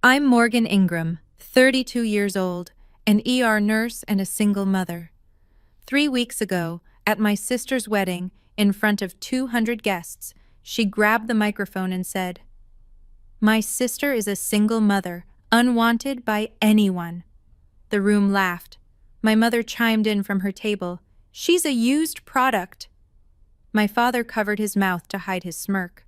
I'm Morgan Ingram, 32 years old, an ER nurse and a single mother. 3 weeks ago, at my sister's wedding, in front of 200 guests, she grabbed the microphone and said, "My sister is a single mother, unwanted by anyone." The room laughed. My mother chimed in from her table, "She's a used product." My father covered his mouth to hide his smirk.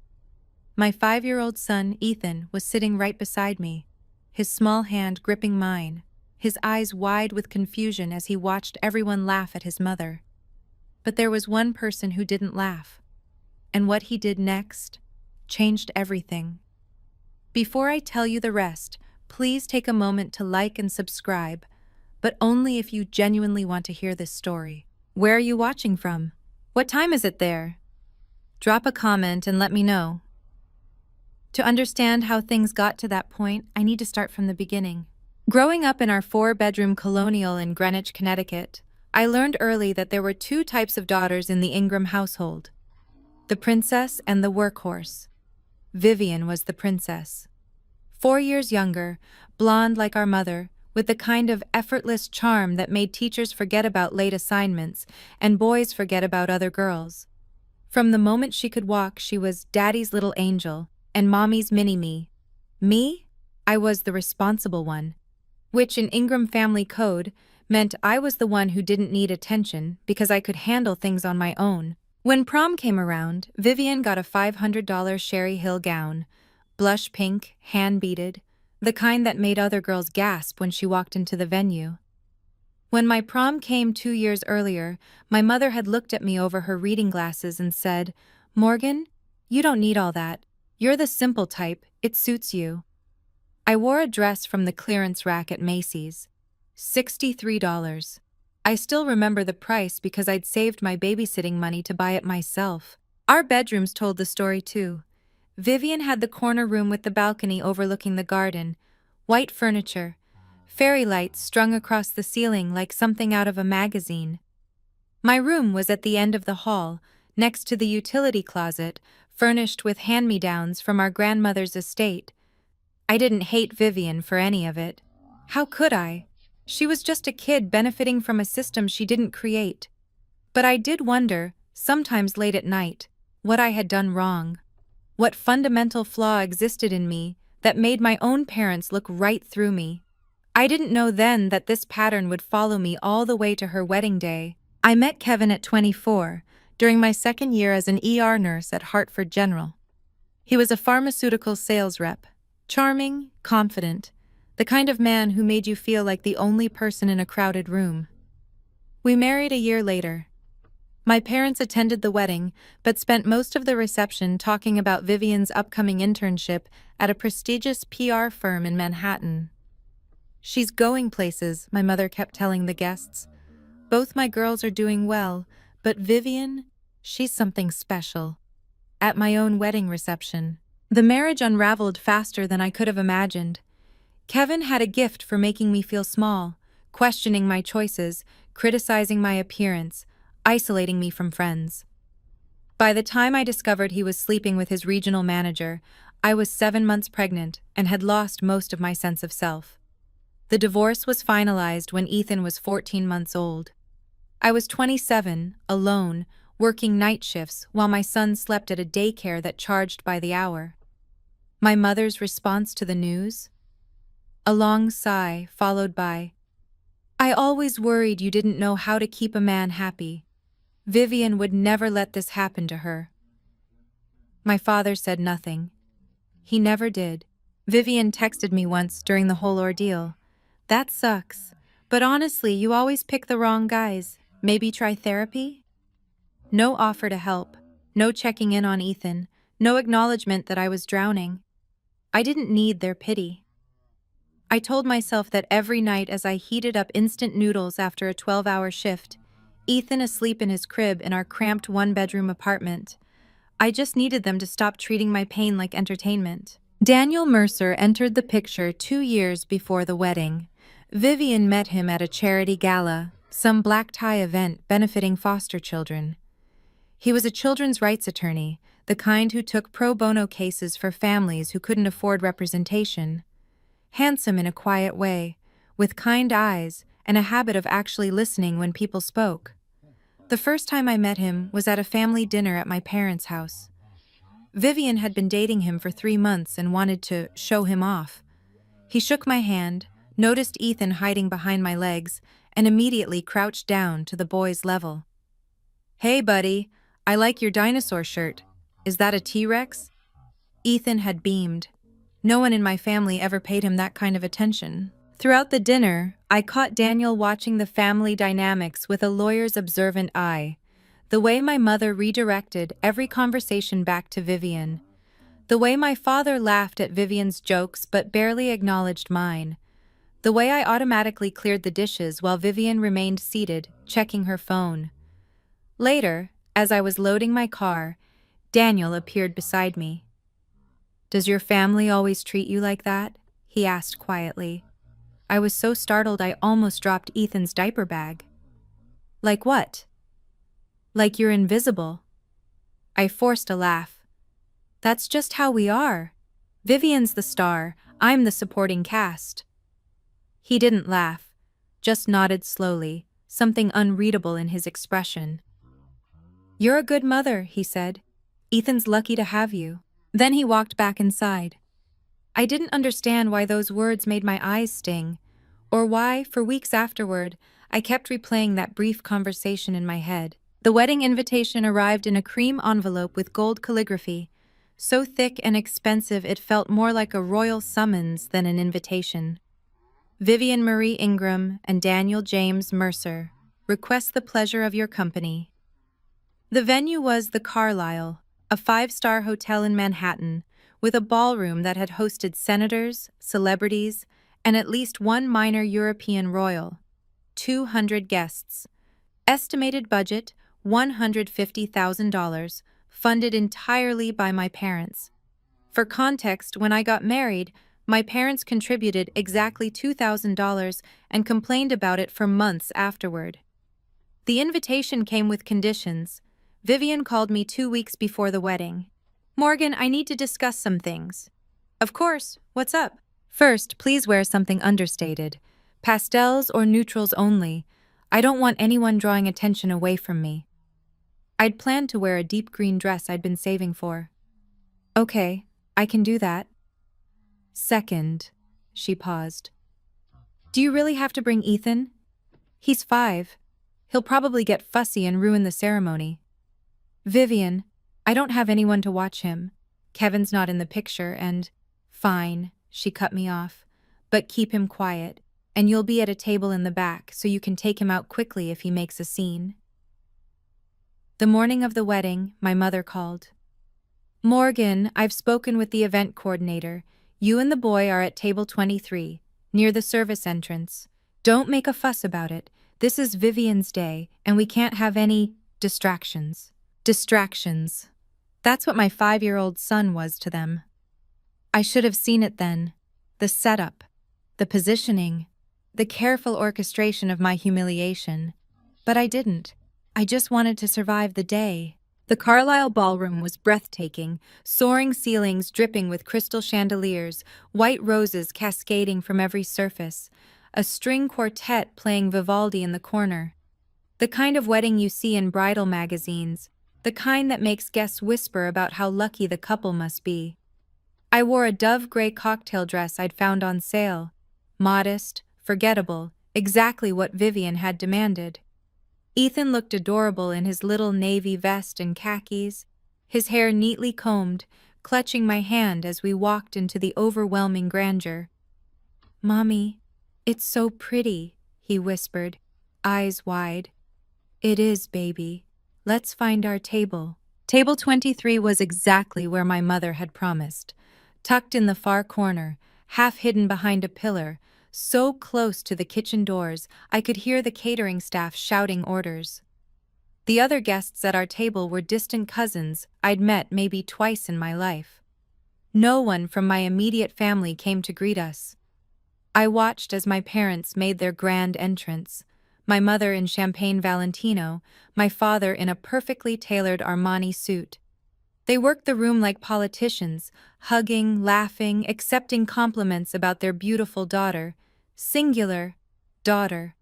My 5-year-old son, Ethan, was sitting right beside me, his small hand gripping mine, his eyes wide with confusion as he watched everyone laugh at his mother. But there was one person who didn't laugh, and what he did next changed everything. Before I tell you the rest, please take a moment to like and subscribe, but only if you genuinely want to hear this story. Where are you watching from? What time is it there? Drop a comment and let me know. To understand how things got to that point, I need to start from the beginning. Growing up in our 4-bedroom colonial in Greenwich, Connecticut, I learned early that there were 2 types of daughters in the Ingram household: the princess and the workhorse. Vivian was the princess. 4 years younger, blonde like our mother, with the kind of effortless charm that made teachers forget about late assignments and boys forget about other girls. From the moment she could walk, she was Daddy's little angel and Mommy's mini-me. Me? I was the responsible one, which in Ingram family code meant I was the one who didn't need attention because I could handle things on my own. When prom came around, Vivian got a $500 Sherry Hill gown, blush pink, hand-beaded, the kind that made other girls gasp when she walked into the venue. When my prom came 2 years earlier, my mother had looked at me over her reading glasses and said, "Morgan, you don't need all that. You're the simple type, it suits you." I wore a dress from the clearance rack at Macy's. $63. I still remember the price because I'd saved my babysitting money to buy it myself. Our bedrooms told the story too. Vivian had the corner room with the balcony overlooking the garden, white furniture, fairy lights strung across the ceiling like something out of a magazine. My room was at the end of the hall, next to the utility closet, furnished with hand-me-downs from our grandmother's estate. I didn't hate Vivian for any of it. How could I? She was just a kid benefiting from a system she didn't create. But I did wonder, sometimes late at night, what I had done wrong. What fundamental flaw existed in me that made my own parents look right through me. I didn't know then that this pattern would follow me all the way to her wedding day. I met Kevin at 24, during my second year as an ER nurse at Hartford General. He was a pharmaceutical sales rep, charming, confident, the kind of man who made you feel like the only person in a crowded room. We married a year later. My parents attended the wedding, but spent most of the reception talking about Vivian's upcoming internship at a prestigious PR firm in Manhattan. "She's going places," my mother kept telling the guests. "Both my girls are doing well, but Vivian, she's something special." At my own wedding reception, the marriage unraveled faster than I could have imagined. Kevin had a gift for making me feel small, questioning my choices, criticizing my appearance, isolating me from friends. By the time I discovered he was sleeping with his regional manager, I was 7 months pregnant and had lost most of my sense of self. The divorce was finalized when Ethan was 14 months old. I was 27, alone, working night shifts while my son slept at a daycare that charged by the hour. My mother's response to the news? A long sigh, followed by, "I always worried you didn't know how to keep a man happy. Vivian would never let this happen to her." My father said nothing. He never did. Vivian texted me once during the whole ordeal. "That sucks. But honestly, you always pick the wrong guys. Maybe try therapy?" No offer to help. No checking in on Ethan. No acknowledgement that I was drowning. I didn't need their pity. I told myself that every night as I heated up instant noodles after a 12-hour shift, Ethan asleep in his crib in our cramped 1-bedroom apartment, I just needed them to stop treating my pain like entertainment. Daniel Mercer entered the picture 2 years before the wedding. Vivian met him at a charity gala, some black tie event benefiting foster children. He was a children's rights attorney, the kind who took pro bono cases for families who couldn't afford representation. handsome in a quiet way, with kind eyes and a habit of actually listening when people spoke. The first time I met him was at a family dinner at my parents' house. Vivian had been dating him for 3 months and wanted to show him off. He shook my hand, noticed Ethan hiding behind my legs, and immediately crouched down to the boy's level. "Hey, buddy, I like your dinosaur shirt. Is that a T-Rex?" Ethan had beamed. No one in my family ever paid him that kind of attention. Throughout the dinner, I caught Daniel watching the family dynamics with a lawyer's observant eye. The way my mother redirected every conversation back to Vivian. The way my father laughed at Vivian's jokes but barely acknowledged mine. The way I automatically cleared the dishes while Vivian remained seated, checking her phone. Later, as I was loading my car, Daniel appeared beside me. "Does your family always treat you like that?" he asked quietly. I was so startled I almost dropped Ethan's diaper bag. "Like what?" "Like you're invisible." I forced a laugh. "That's just how we are. Vivian's the star, I'm the supporting cast." He didn't laugh, just nodded slowly, something unreadable in his expression. "You're a good mother," he said. "Ethan's lucky to have you." Then he walked back inside. I didn't understand why those words made my eyes sting, or why, for weeks afterward, I kept replaying that brief conversation in my head. The wedding invitation arrived in a cream envelope with gold calligraphy, so thick and expensive it felt more like a royal summons than an invitation. "Vivian Marie Ingram and Daniel James Mercer request the pleasure of your company." The venue was the Carlyle, a 5-star hotel in Manhattan, with a ballroom that had hosted senators, celebrities, and at least one minor European royal. 200 guests. Estimated budget, $150,000, funded entirely by my parents. For context, when I got married, my parents contributed exactly $2,000 and complained about it for months afterward. The invitation came with conditions. Vivian called me 2 weeks before the wedding. "Morgan, I need to discuss some things." "Of course, what's up?" "First, please wear something understated. Pastels or neutrals only. I don't want anyone drawing attention away from me." I'd planned to wear a deep green dress I'd been saving for. "Okay, I can do that." "Second," she paused. "Do you really have to bring Ethan? He's 5. He'll probably get fussy and ruin the ceremony." "Vivian, I don't have anyone to watch him. Kevin's not in the picture and—" "Fine," she cut me off. "But keep him quiet, and you'll be at a table in the back so you can take him out quickly if he makes a scene." The morning of the wedding, my mother called. "Morgan, I've spoken with the event coordinator. You and the boy are at table 23, near the service entrance. Don't make a fuss about it. This is Vivian's day, and we can't have any distractions." Distractions. That's what my 5-year-old son was to them. I should have seen it then. The setup, the positioning, the careful orchestration of my humiliation. But I didn't. I just wanted to survive the day. The Carlyle ballroom was breathtaking, soaring ceilings dripping with crystal chandeliers, white roses cascading from every surface, a string quartet playing Vivaldi in the corner. The kind of wedding you see in bridal magazines, the kind that makes guests whisper about how lucky the couple must be. I wore a dove gray cocktail dress I'd found on sale. Modest, forgettable, exactly what Vivian had demanded. Ethan looked adorable in his little navy vest and khakis, his hair neatly combed, clutching my hand as we walked into the overwhelming grandeur. "Mommy, it's so pretty," he whispered, eyes wide. "It is, baby. Let's find our table." Table 23 was exactly where my mother had promised, tucked in the far corner, half hidden behind a pillar, so close to the kitchen doors I could hear the catering staff shouting orders. The other guests at our table were distant cousins I'd met maybe twice in my life. No one from my immediate family came to greet us. I watched as my parents made their grand entrance, my mother in champagne Valentino, my father in a perfectly tailored Armani suit. They worked the room like politicians, hugging, laughing, accepting compliments about their beautiful daughter. Singular, daughter.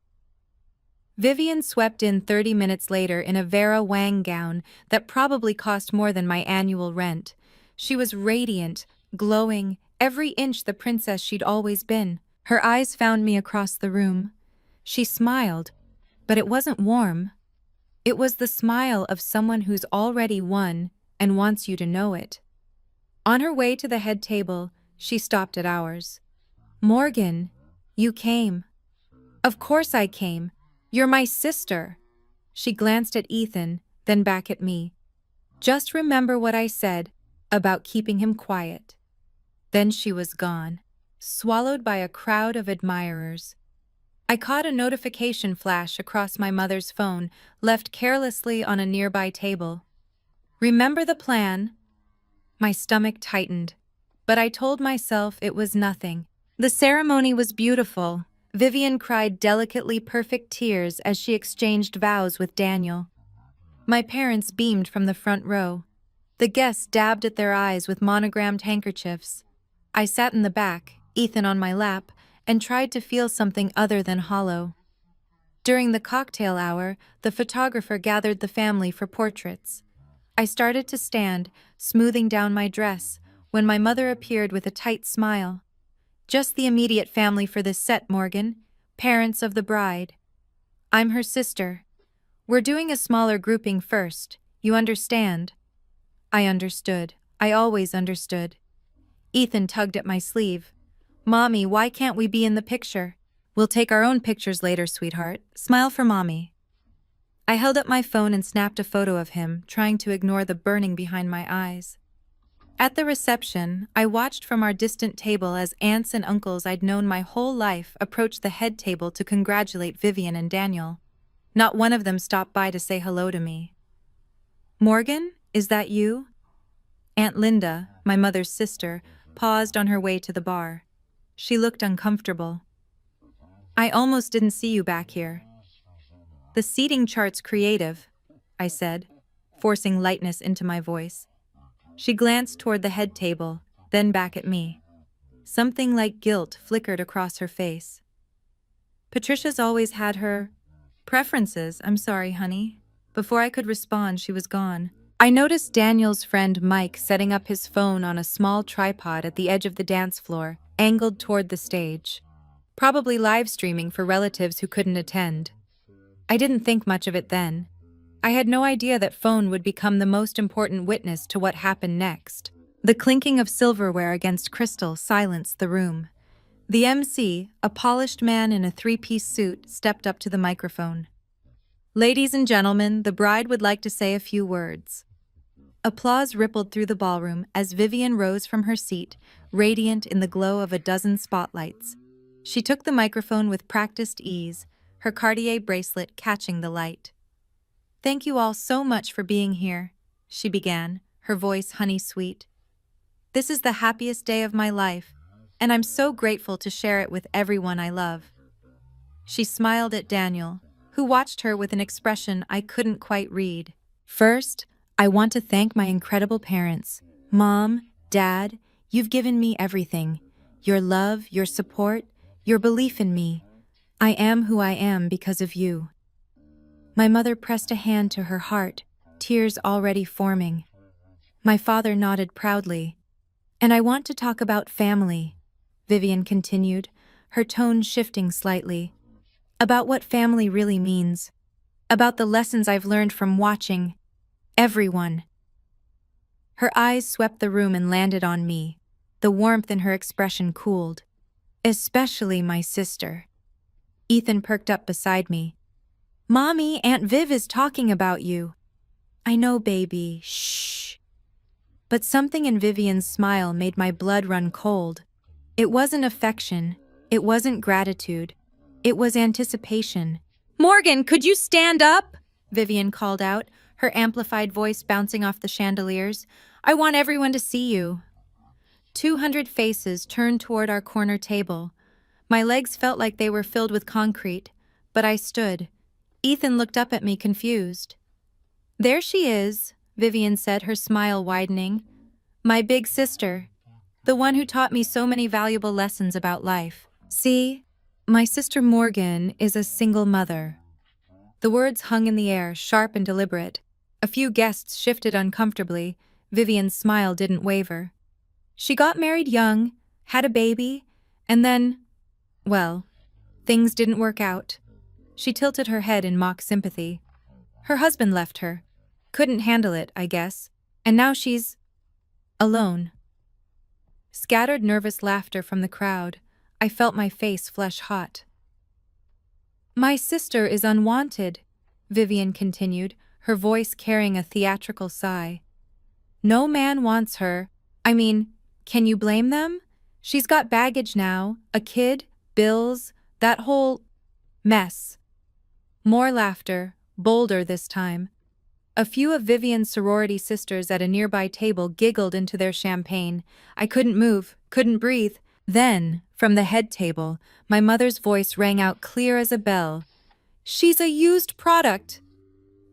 Vivian swept in 30 minutes later in a Vera Wang gown that probably cost more than my annual rent. She was radiant, glowing, every inch the princess she'd always been. Her eyes found me across the room. She smiled, but it wasn't warm. It was the smile of someone who's already won and wants you to know it. On her way to the head table, she stopped at ours. "Morgan, you came." "Of course I came. You're my sister." She glanced at Ethan, then back at me. "Just remember what I said about keeping him quiet." Then she was gone, swallowed by a crowd of admirers. I caught a notification flash across my mother's phone, left carelessly on a nearby table. "Remember the plan?" My stomach tightened, but I told myself it was nothing. The ceremony was beautiful. Vivian cried delicately perfect tears as she exchanged vows with Daniel. My parents beamed from the front row. The guests dabbed at their eyes with monogrammed handkerchiefs. I sat in the back, Ethan on my lap, and tried to feel something other than hollow. During the cocktail hour, the photographer gathered the family for portraits. I started to stand, smoothing down my dress, when my mother appeared with a tight smile. "Just the immediate family for this set, Morgan. Parents of the bride." "I'm her sister. We're doing a smaller grouping first. You understand?" I understood. I always understood. Ethan tugged at my sleeve. "Mommy, why can't we be in the picture?" "We'll take our own pictures later, sweetheart. Smile for Mommy." I held up my phone and snapped a photo of him, trying to ignore the burning behind my eyes. At the reception, I watched from our distant table as aunts and uncles I'd known my whole life approached the head table to congratulate Vivian and Daniel. Not one of them stopped by to say hello to me. "Morgan, is that you?" Aunt Linda, my mother's sister, paused on her way to the bar. She looked uncomfortable. "I almost didn't see you back here." "The seating chart's creative," I said, forcing lightness into my voice. She glanced toward the head table, then back at me. Something like guilt flickered across her face. "Patricia's always had her preferences, I'm sorry, honey." Before I could respond, she was gone. I noticed Daniel's friend Mike setting up his phone on a small tripod at the edge of the dance floor, angled toward the stage. Probably live streaming for relatives who couldn't attend. I didn't think much of it then. I had no idea that phone would become the most important witness to what happened next. The clinking of silverware against crystal silenced the room. The MC, a polished man in a three-piece suit, stepped up to the microphone. "Ladies and gentlemen, the bride would like to say a few words." Applause rippled through the ballroom as Vivian rose from her seat, radiant in the glow of a dozen spotlights. She took the microphone with practiced ease, her Cartier bracelet catching the light. "Thank you all so much for being here," she began, her voice honey-sweet. "This is the happiest day of my life, and I'm so grateful to share it with everyone I love." She smiled at Daniel, who watched her with an expression I couldn't quite read. "First, I want to thank my incredible parents. Mom, Dad, you've given me everything. Your love, your support, your belief in me. I am who I am because of you." My mother pressed a hand to her heart, tears already forming. My father nodded proudly. "And I want to talk about family," Vivian continued, her tone shifting slightly. "About what family really means. About the lessons I've learned from watching everyone." Her eyes swept the room and landed on me. The warmth in her expression cooled. "Especially my sister." Ethan perked up beside me. "Mommy, Aunt Viv is talking about you." "I know, baby. Shh." But something in Vivian's smile made my blood run cold. It wasn't affection. It wasn't gratitude. It was anticipation. "Morgan, could you stand up?" Vivian called out, her amplified voice bouncing off the chandeliers. "I want everyone to see you." 200 faces turned toward our corner table. My legs felt like they were filled with concrete, but I stood. Ethan looked up at me confused. "There she is," Vivian said, her smile widening. My big sister, the one who taught me so many valuable lessons about life. See, my sister Morgan is a single mother. The words hung in the air, sharp and deliberate. A few guests shifted uncomfortably. Vivian's smile didn't waver. She got married young, had a baby, and then, well, things didn't work out. She tilted her head in mock sympathy. Her husband left her. Couldn't handle it, I guess. And now she's alone. Scattered nervous laughter from the crowd. I felt my face flush hot. My sister is unwanted, Vivian continued, her voice carrying a theatrical sigh. No man wants her. I mean, can you blame them? She's got baggage now, a kid, bills, that whole mess. More laughter, bolder this time. A few of Vivian's sorority sisters at a nearby table giggled into their champagne. I couldn't move, couldn't breathe. Then, from the head table, my mother's voice rang out clear as a bell. She's a used product.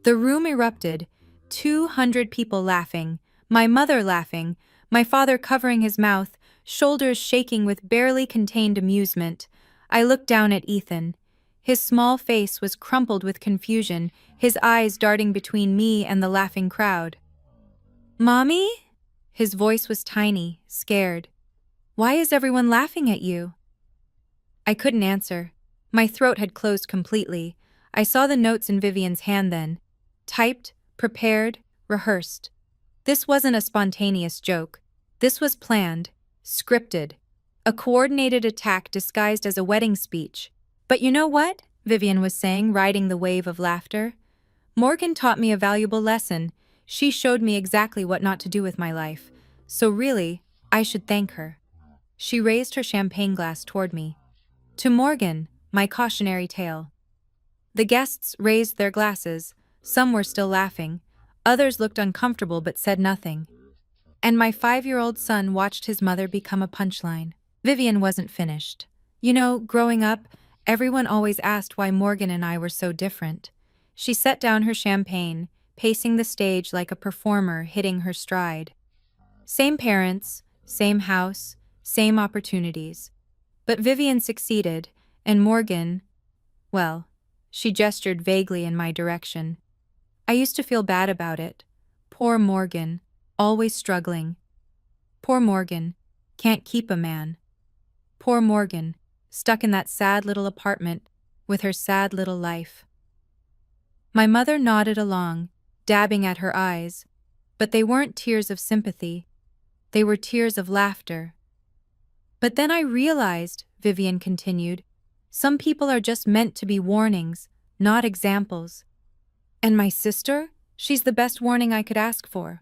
The room erupted, 200 people laughing, my mother laughing, my father covering his mouth, shoulders shaking with barely contained amusement. I looked down at Ethan. His small face was crumpled with confusion, his eyes darting between me and the laughing crowd. Mommy? His voice was tiny, scared. Why is everyone laughing at you? I couldn't answer. My throat had closed completely. I saw the notes in Vivian's hand then. Typed, prepared, rehearsed. This wasn't a spontaneous joke. This was planned, scripted. A coordinated attack disguised as a wedding speech. But you know what? Vivian was saying, riding the wave of laughter. Morgan taught me a valuable lesson. She showed me exactly what not to do with my life. So really, I should thank her. She raised her champagne glass toward me. To Morgan, my cautionary tale. The guests raised their glasses. Some were still laughing. Others looked uncomfortable but said nothing. And my 5-year-old son watched his mother become a punchline. Vivian wasn't finished. You know, growing up, everyone always asked why Morgan and I were so different. She set down her champagne, pacing the stage like a performer hitting her stride. Same parents, same house, same opportunities. But Vivian succeeded, and Morgan, well, she gestured vaguely in my direction. I used to feel bad about it. Poor Morgan, always struggling. Poor Morgan, can't keep a man. Poor Morgan, stuck in that sad little apartment with her sad little life. My mother nodded along, dabbing at her eyes, but they weren't tears of sympathy. They were tears of laughter. But then I realized, Vivian continued, some people are just meant to be warnings, not examples. And my sister? She's the best warning I could ask for.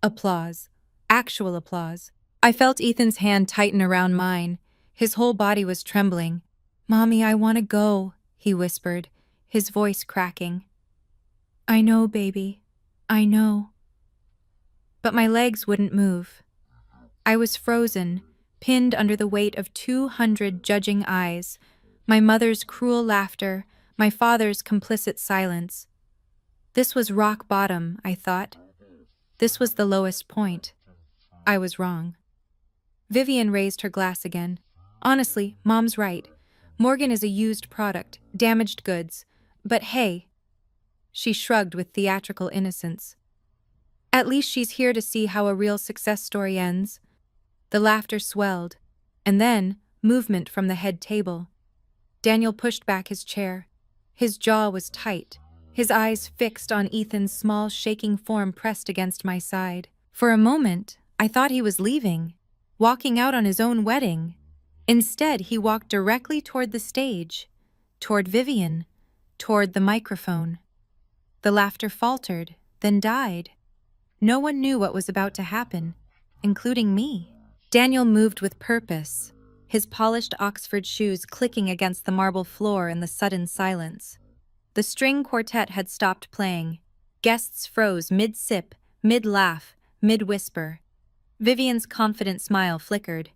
Applause. Actual applause. I felt Ethan's hand tighten around mine. His whole body was trembling. Mommy, I want to go, he whispered, his voice cracking. I know, baby. I know. But my legs wouldn't move. I was frozen, pinned under the weight of 200 judging eyes, my mother's cruel laughter, my father's complicit silence. This was rock bottom, I thought. This was the lowest point. I was wrong. Vivian raised her glass again. Honestly, Mom's right. Morgan is a used product, damaged goods. But hey, she shrugged with theatrical innocence. At least she's here to see how a real success story ends. The laughter swelled, and then movement from the head table. Daniel pushed back his chair. His jaw was tight, his eyes fixed on Ethan's small, shaking form pressed against my side. For a moment, I thought he was leaving, walking out on his own wedding. Instead, he walked directly toward the stage, toward Vivian, toward the microphone. The laughter faltered, then died. No one knew what was about to happen, including me. Daniel moved with purpose, his polished Oxford shoes clicking against the marble floor in the sudden silence. The string quartet had stopped playing. Guests froze mid-sip, mid-laugh, mid-whisper. Vivian's confident smile flickered.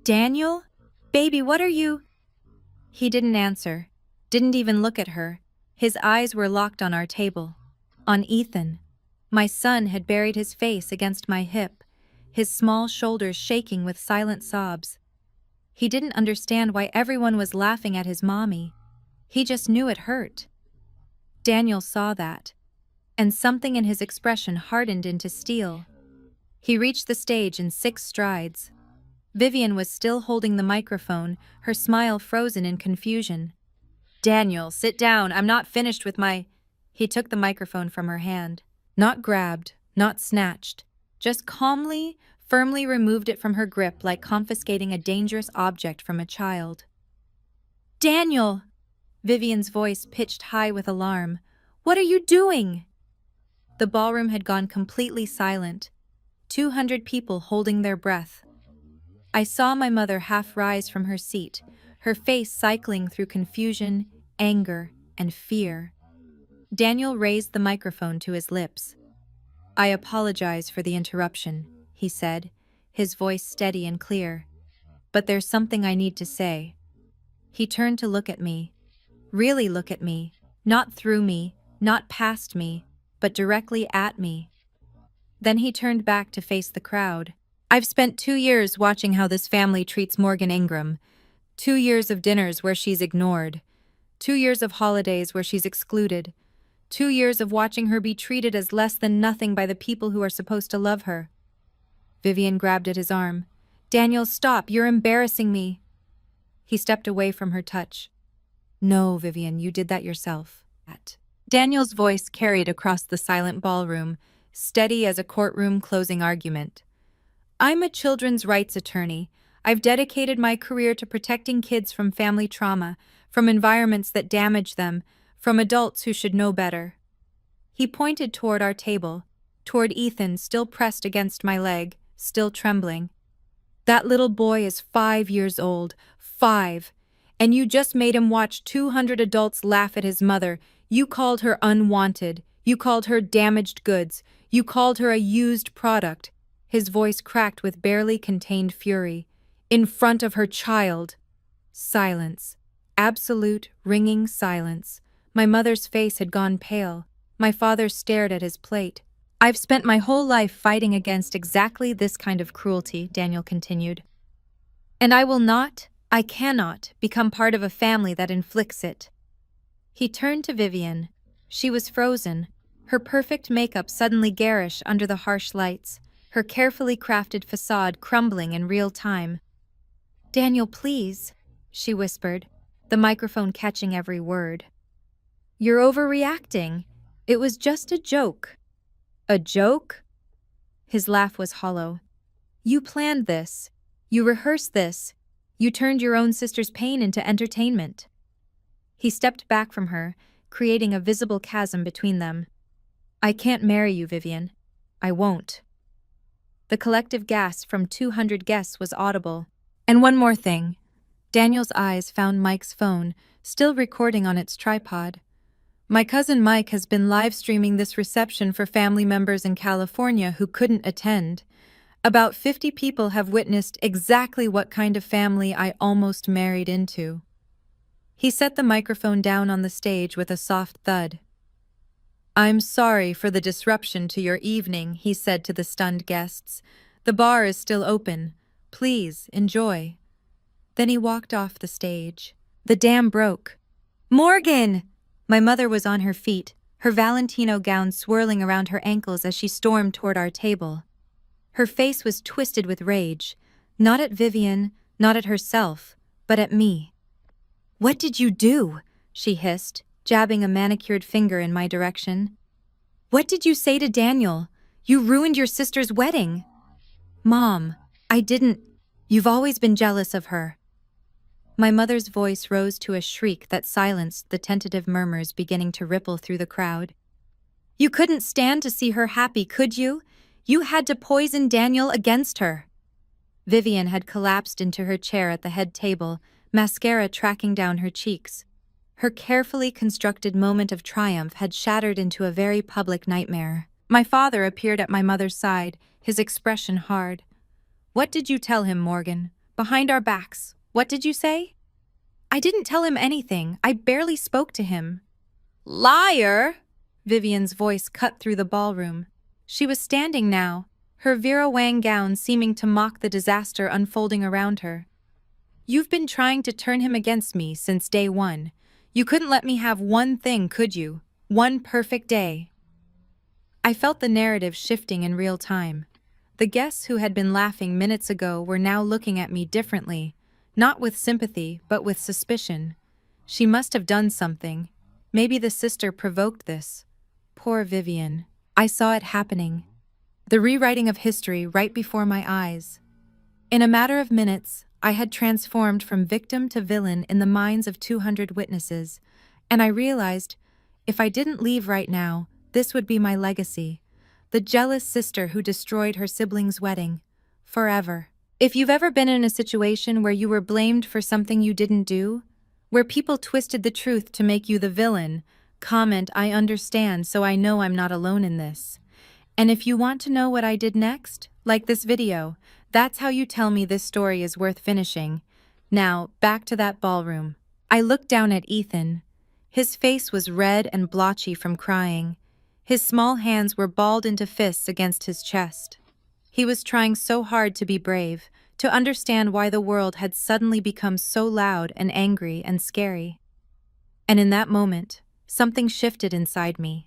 Daniel? Baby, what are you? He didn't answer, didn't even look at her. His eyes were locked on our table, on Ethan. My son had buried his face against my hip, his small shoulders shaking with silent sobs. He didn't understand why everyone was laughing at his mommy. He just knew it hurt. Daniel saw that, and something in his expression hardened into steel. He reached the stage in 6 strides. Vivian was still holding the microphone, her smile frozen in confusion. "Daniel, sit down. I'm not finished with my—" He took the microphone from her hand. Not grabbed, not snatched. Just calmly, firmly removed it from her grip like confiscating a dangerous object from a child. "Daniel!" Vivian's voice pitched high with alarm. "What are you doing?" The ballroom had gone completely silent. 200 people holding their breath. I saw my mother half rise from her seat, her face cycling through confusion, anger, and fear. Daniel raised the microphone to his lips. "I apologize for the interruption," he said, his voice steady and clear. "But there's something I need to say." He turned to look at me. Really look at me. Not through me, not past me, but directly at me. Then he turned back to face the crowd. "I've spent 2 years watching how this family treats Morgan Ingram. 2 years of dinners where she's ignored. 2 years of holidays where she's excluded. 2 years of watching her be treated as less than nothing by the people who are supposed to love her." Vivian grabbed at his arm. "Daniel, stop, you're embarrassing me." He stepped away from her touch. "No, Vivian, you did that yourself." Daniel's voice carried across the silent ballroom, steady as a courtroom closing argument. "I'm a children's rights attorney. I've dedicated my career to protecting kids from family trauma, from environments that damage them, from adults who should know better." He pointed toward our table, toward Ethan still pressed against my leg, still trembling. "That little boy is 5 years old, 5, and you just made him watch 200 adults laugh at his mother. You called her unwanted. You called her damaged goods. You called her a used product." His voice cracked with barely contained fury. "In front of her child." Silence. Absolute, ringing silence. My mother's face had gone pale. My father stared at his plate. "I've spent my whole life fighting against exactly this kind of cruelty," Daniel continued. "And I cannot, become part of a family that inflicts it." He turned to Vivian. She was frozen, her perfect makeup suddenly garish under the harsh lights, her carefully crafted facade crumbling in real time. "Daniel, please," she whispered, the microphone catching every word. "You're overreacting. It was just a joke." "A joke?" His laugh was hollow. "You planned this. You rehearsed this. You turned your own sister's pain into entertainment." He stepped back from her, creating a visible chasm between them. "I can't marry you, Vivian. I won't." The collective gasp from 200 guests was audible. "And one more thing." Daniel's eyes found Mike's phone, still recording on its tripod. "My cousin Mike has been live-streaming this reception for family members in California who couldn't attend. About 50 people have witnessed exactly what kind of family I almost married into." He set the microphone down on the stage with a soft thud. "I'm sorry for the disruption to your evening," he said to the stunned guests. "The bar is still open. Please, enjoy." Then he walked off the stage. The dam broke. "Morgan!" My mother was on her feet, her Valentino gown swirling around her ankles as she stormed toward our table. Her face was twisted with rage, not at Vivian, not at herself, but at me. "What did you do?" she hissed, jabbing a manicured finger in my direction. "What did you say to Daniel? You ruined your sister's wedding." "Mom, I didn't. You've always been jealous of her." My mother's voice rose to a shriek that silenced the tentative murmurs beginning to ripple through the crowd. "You couldn't stand to see her happy, could you? You had to poison Daniel against her." Vivian had collapsed into her chair at the head table, mascara tracking down her cheeks. Her carefully constructed moment of triumph had shattered into a very public nightmare. My father appeared at my mother's side, his expression hard. "What did you tell him, Morgan? Behind our backs. What did you say?" "I didn't tell him anything. I barely spoke to him." "Liar!" Vivian's voice cut through the ballroom. She was standing now, her Vera Wang gown seeming to mock the disaster unfolding around her. "You've been trying to turn him against me since day one. You couldn't let me have one thing, could you? One perfect day." I felt the narrative shifting in real time. The guests who had been laughing minutes ago were now looking at me differently, not with sympathy, but with suspicion. She must have done something. Maybe the sister provoked this. Poor Vivian. I saw it happening. The rewriting of history right before my eyes. In a matter of minutes, I had transformed from victim to villain in the minds of 200 witnesses, and I realized, if I didn't leave right now, this would be my legacy. The jealous sister who destroyed her sibling's wedding. Forever. If you've ever been in a situation where you were blamed for something you didn't do, where people twisted the truth to make you the villain, comment "I understand, so I know I'm not alone in this." And if you want to know what I did next, like this video, that's how you tell me this story is worth finishing. Now, back to that ballroom. I looked down at Ethan. His face was red and blotchy from crying. His small hands were balled into fists against his chest. He was trying so hard to be brave, to understand why the world had suddenly become so loud and angry and scary. And in that moment, something shifted inside me.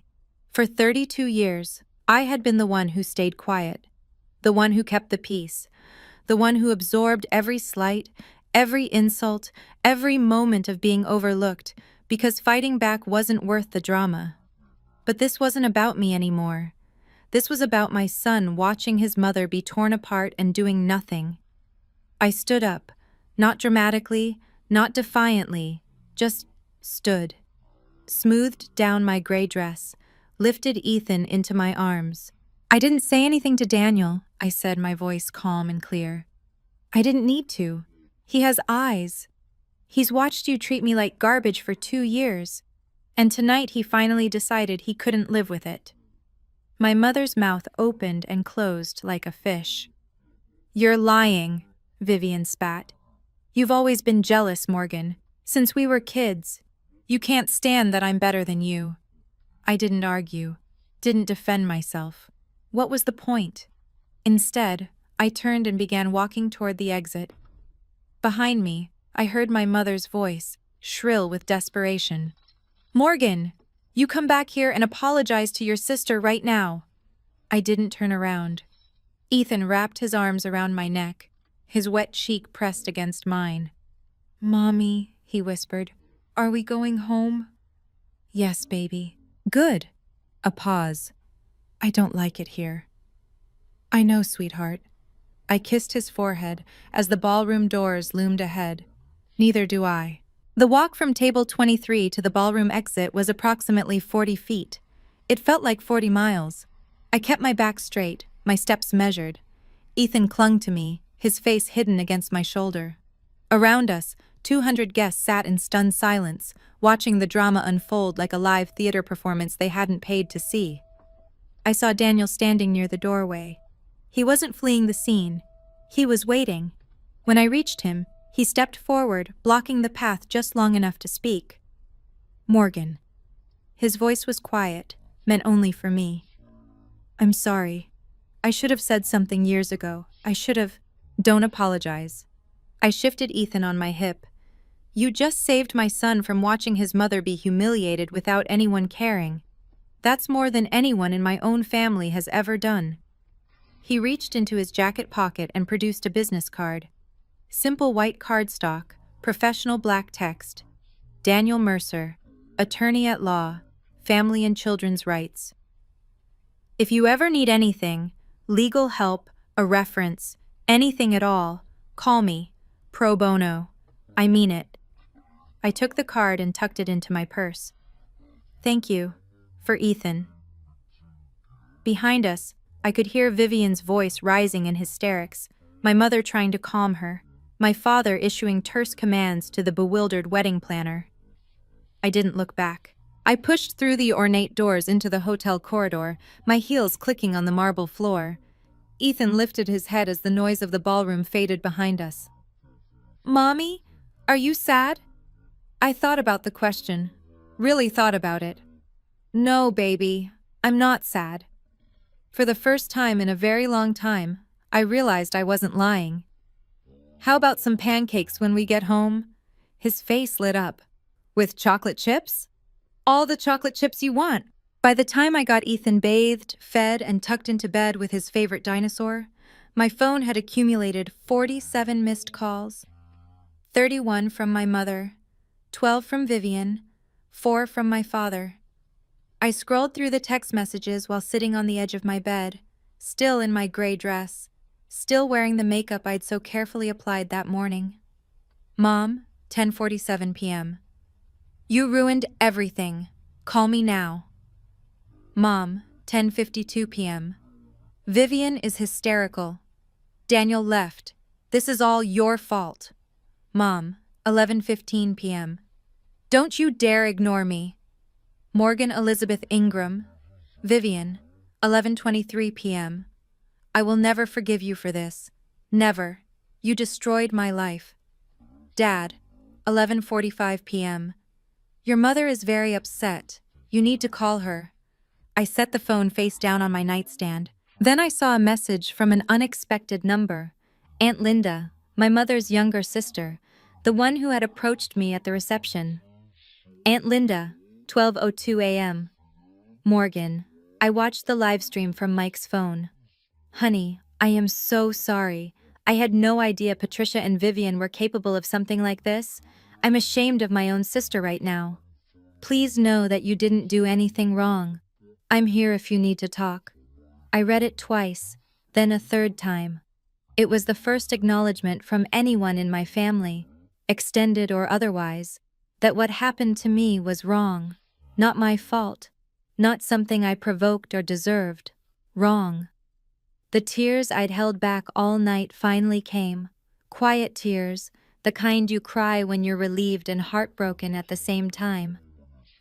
For 32 years, I had been the one who stayed quiet, the one who kept the peace, the one who absorbed every slight, every insult, every moment of being overlooked, because fighting back wasn't worth the drama. But this wasn't about me anymore. This was about my son watching his mother be torn apart and doing nothing. I stood up, not dramatically, not defiantly, just stood. Smoothed down my gray dress, lifted Ethan into my arms. "I didn't say anything to Daniel," I said, my voice calm and clear. "I didn't need to. He has eyes. He's watched you treat me like garbage for 2 years. And tonight he finally decided he couldn't live with it." My mother's mouth opened and closed like a fish. "You're lying," Vivian spat. "You've always been jealous, Morgan. Since we were kids. You can't stand that I'm better than you." I didn't argue, didn't defend myself. What was the point? Instead, I turned and began walking toward the exit. Behind me, I heard my mother's voice, shrill with desperation. "Morgan, you come back here and apologize to your sister right now." I didn't turn around. Ethan wrapped his arms around my neck, his wet cheek pressed against mine. "Mommy," he whispered, "are we going home?" "Yes, baby." "Good." A pause. "I don't like it here." "I know, sweetheart." I kissed his forehead as the ballroom doors loomed ahead. "Neither do I." The walk from table 23 to the ballroom exit was approximately 40 feet. It felt like 40 miles. I kept my back straight, my steps measured. Ethan clung to me, his face hidden against my shoulder. Around us, 200 guests sat in stunned silence, watching the drama unfold like a live theater performance they hadn't paid to see. I saw Daniel standing near the doorway. He wasn't fleeing the scene. He was waiting. When I reached him, he stepped forward, blocking the path just long enough to speak. "Morgan." His voice was quiet, meant only for me. "I'm sorry. I should have said something years ago. I should have—" "Don't apologize." I shifted Ethan on my hip. "You just saved my son from watching his mother be humiliated without anyone caring. That's more than anyone in my own family has ever done." He reached into his jacket pocket and produced a business card. Simple white cardstock, professional black text. Daniel Mercer, attorney at law, family and children's rights. "If you ever need anything, legal help, a reference, anything at all, call me. Pro bono. I mean it." I took the card and tucked it into my purse. "Thank you. For Ethan." Behind us, I could hear Vivian's voice rising in hysterics, my mother trying to calm her, my father issuing terse commands to the bewildered wedding planner. I didn't look back. I pushed through the ornate doors into the hotel corridor, my heels clicking on the marble floor. Ethan lifted his head as the noise of the ballroom faded behind us. "Mommy, are you sad?" I thought about the question. Really thought about it. "No, baby, I'm not sad." For the first time in a very long time, I realized I wasn't lying. How about some pancakes when we get home? His face lit up. With chocolate chips? All the chocolate chips you want. By the time I got Ethan bathed, fed, and tucked into bed with his favorite dinosaur, my phone had accumulated 47 missed calls. 31 from my mother, 12 from Vivian, 4 from my father. I scrolled through the text messages while sitting on the edge of my bed, still in my gray dress, still wearing the makeup I'd so carefully applied that morning. Mom, 10:47 p.m. You ruined everything. Call me now. Mom, 10:52 p.m. Vivian is hysterical. Daniel left. This is all your fault. Mom, 11:15 p.m. Don't you dare ignore me. Morgan Elizabeth Ingram. Vivian, 11:23 p.m. I will never forgive you for this. Never. You destroyed my life. Dad, 11:45 p.m. Your mother is very upset. You need to call her. I set the phone face down on my nightstand. Then I saw a message from an unexpected number. Aunt Linda, my mother's younger sister, the one who had approached me at the reception. Aunt Linda, 12:02 a.m. Morgan, I watched the live stream from Mike's phone. Honey, I am so sorry. I had no idea Patricia and Vivian were capable of something like this. I'm ashamed of my own sister right now. Please know that you didn't do anything wrong. I'm here if you need to talk. I read it twice, then a third time. It was the first acknowledgement from anyone in my family, extended or otherwise, that what happened to me was wrong. Not my fault. Not something I provoked or deserved. Wrong. The tears I'd held back all night finally came. Quiet tears, the kind you cry when you're relieved and heartbroken at the same time.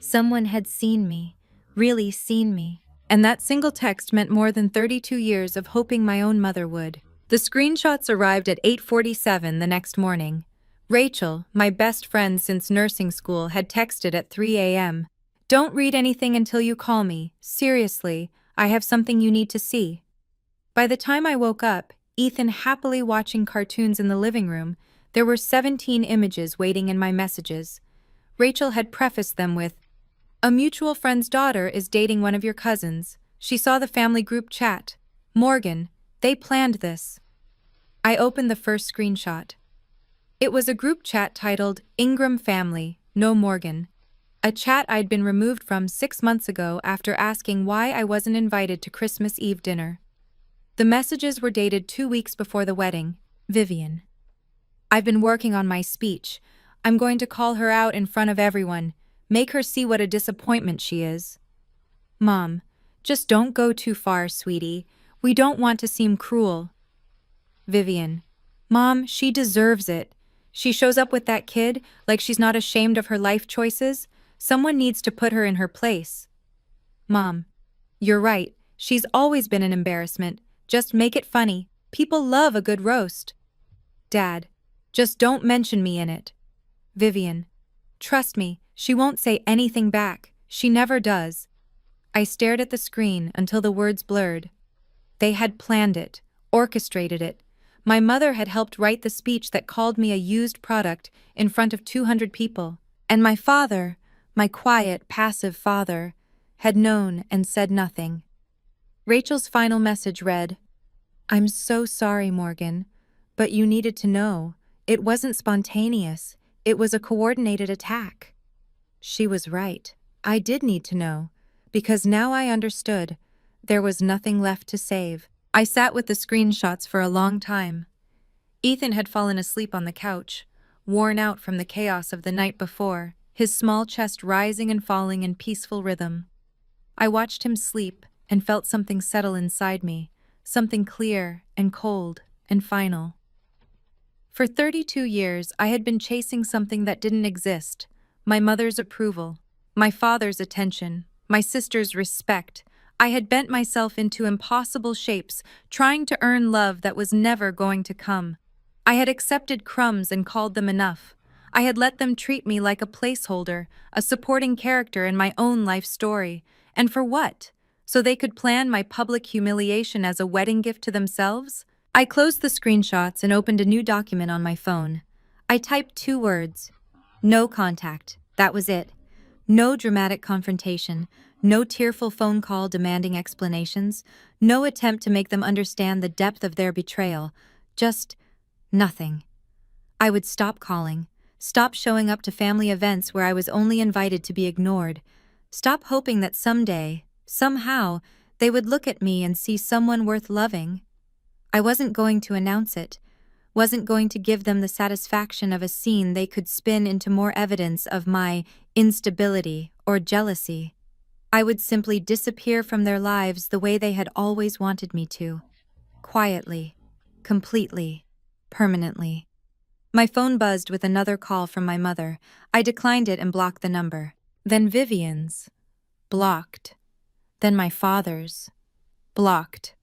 Someone had seen me, really seen me. And that single text meant more than 32 years of hoping my own mother would. The screenshots arrived at 8:47 the next morning. Rachel, my best friend since nursing school, had texted at 3 a.m. Don't read anything until you call me. Seriously, I have something you need to see. By the time I woke up, Ethan happily watching cartoons in the living room, there were 17 images waiting in my messages. Rachel had prefaced them with, "A mutual friend's daughter is dating one of your cousins. She saw the family group chat. Morgan, they planned this." I opened the first screenshot. It was a group chat titled Ingram Family, No Morgan. A chat I'd been removed from 6 months ago after asking why I wasn't invited to Christmas Eve dinner. The messages were dated 2 weeks before the wedding. Vivian. I've been working on my speech. I'm going to call her out in front of everyone. Make her see what a disappointment she is. Mom, just don't go too far, sweetie. We don't want to seem cruel. Vivian. Mom, she deserves it. She shows up with that kid like she's not ashamed of her life choices. Someone needs to put her in her place. Mom. You're right. She's always been an embarrassment. Just make it funny. People love a good roast. Dad. Just don't mention me in it. Vivian. Trust me, she won't say anything back. She never does. I stared at the screen until the words blurred. They had planned it, orchestrated it. My mother had helped write the speech that called me a used product in front of 200 people. And my father, my quiet, passive father, had known and said nothing. Rachel's final message read, I'm so sorry, Morgan, but you needed to know. It wasn't spontaneous. It was a coordinated attack. She was right. I did need to know, because now I understood. There was nothing left to save. I sat with the screenshots for a long time. Ethan had fallen asleep on the couch, worn out from the chaos of the night before, his small chest rising and falling in peaceful rhythm. I watched him sleep and felt something settle inside me, something clear and cold and final. For 32 years, I had been chasing something that didn't exist. My mother's approval, my father's attention, my sister's respect. I had bent myself into impossible shapes, trying to earn love that was never going to come. I had accepted crumbs and called them enough. I had let them treat me like a placeholder, a supporting character in my own life story. And for what? so they could plan my public humiliation as a wedding gift to themselves? I closed the screenshots and opened a new document on my phone. I typed 2 words. No contact. That was it. No dramatic confrontation. No tearful phone call demanding explanations. No attempt to make them understand the depth of their betrayal. Just nothing. I would stop calling. Stop showing up to family events where I was only invited to be ignored. Stop hoping that someday, somehow, they would look at me and see someone worth loving. I wasn't going to announce it. Wasn't going to give them the satisfaction of a scene they could spin into more evidence of my instability or jealousy. I would simply disappear from their lives the way they had always wanted me to. Quietly, completely, permanently. My phone buzzed with another call from my mother. I declined it and blocked the number. Then Vivian's. Blocked. Then my father's. Blocked.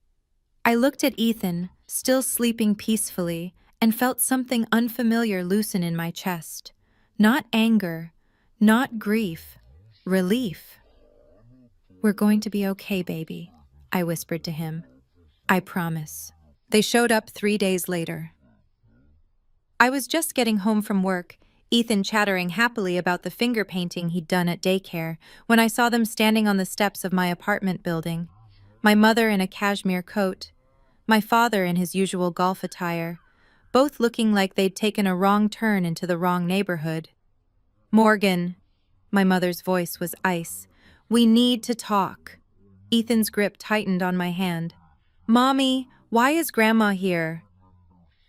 I looked at Ethan, still sleeping peacefully, and felt something unfamiliar loosen in my chest. Not anger, not grief, relief. "We're going to be okay, baby," I whispered to him. "I promise." They showed up 3 days later. I was just getting home from work, Ethan chattering happily about the finger painting he'd done at daycare, when I saw them standing on the steps of my apartment building. My mother in a cashmere coat, my father in his usual golf attire, both looking like they'd taken a wrong turn into the wrong neighborhood. "Morgan," my mother's voice was ice, "we need to talk." Ethan's grip tightened on my hand. "Mommy, why is Grandma here?"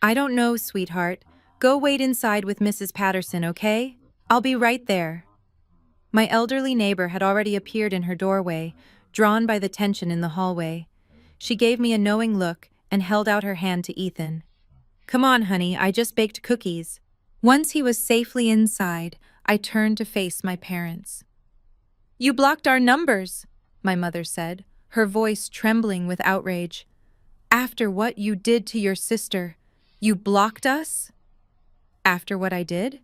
"I don't know, sweetheart. Go wait inside with Mrs. Patterson, okay? I'll be right there." My elderly neighbor had already appeared in her doorway, drawn by the tension in the hallway. She gave me a knowing look and held out her hand to Ethan. "Come on, honey, I just baked cookies." Once he was safely inside, I turned to face my parents. "You blocked our numbers," my mother said, her voice trembling with outrage. "After what you did to your sister, you blocked us?" "After what I did?